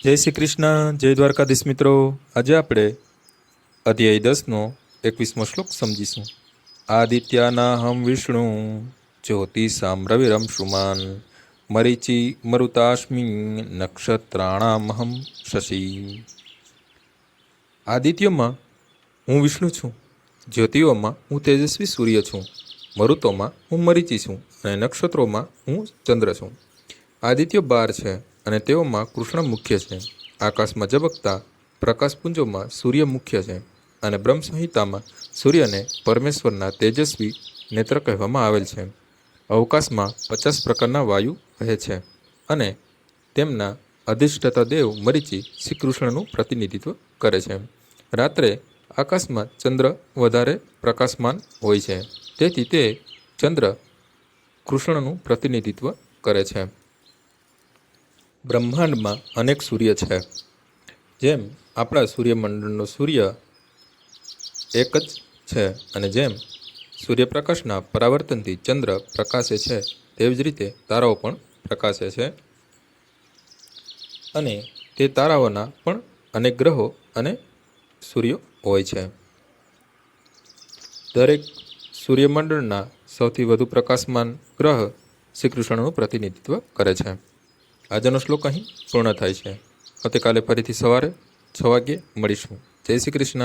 જય શ્રી કૃષ્ણ, જય દ્વારકાધીશ મિત્રો. આજે આપણે અધ્યાય 10નો 21મો શ્લોક સમજીશું. આદિત્યાનાહમ વિષ્ણુ જ્યોતિષામ રવિરમ શુમાન મરીચી મરુતાશ્મિ નક્ષત્રાણામહમ શશી. આદિત્યોમાં હું વિષ્ણુ છું, જ્યોતિઓમાં હું તેજસ્વી સૂર્ય છું, મરુતોમાં હું મરીચી છું અને નક્ષત્રોમાં હું ચંદ્ર છું. આદિત્યો 12 છે અને તેઓમાં કૃષ્ણ મુખ્ય છે. આકાશમાં ઝબકતા પ્રકાશપુંજોમાં સૂર્ય મુખ્ય છે અને બ્રહ્મ સંહિતામાં સૂર્યને પરમેશ્વરના તેજસ્વી નેત્ર કહેવામાં આવેલ છે. અવકાશમાં 50 પ્રકારના વાયુ રહે છે અને તેમના અધિષ્ઠાતા દેવ મરીચી શ્રી કૃષ્ણનું પ્રતિનિધિત્વ કરે છે. રાત્રે આકાશમાં ચંદ્ર વધારે પ્રકાશમાન હોય છે, તેથી તે ચંદ્ર કૃષ્ણનું પ્રતિનિધિત્વ કરે છે. બ્રહ્માંડમાં અનેક સૂર્ય છે. જેમ આપણા સૂર્યમંડળનો સૂર્ય એક જ છે અને જેમ સૂર્યપ્રકાશના પરાવર્તનથી ચંદ્ર પ્રકાશે છે, તેવી જ રીતે તારાઓ પણ પ્રકાશે છે અને તે તારાઓના પણ અનેક ગ્રહો અને સૂર્યો હોય છે. દરેક સૂર્યમંડળના સૌથી વધુ પ્રકાશમાન ગ્રહ શ્રી કૃષ્ણનું પ્રતિનિધિત્વ કરે છે. આજનો શ્લોક અહીં પૂર્ણ થાય છે. આવતીકાલે ફરીથી સવારે 6 વાગ્યે મળીશું. જય શ્રી કૃષ્ણ.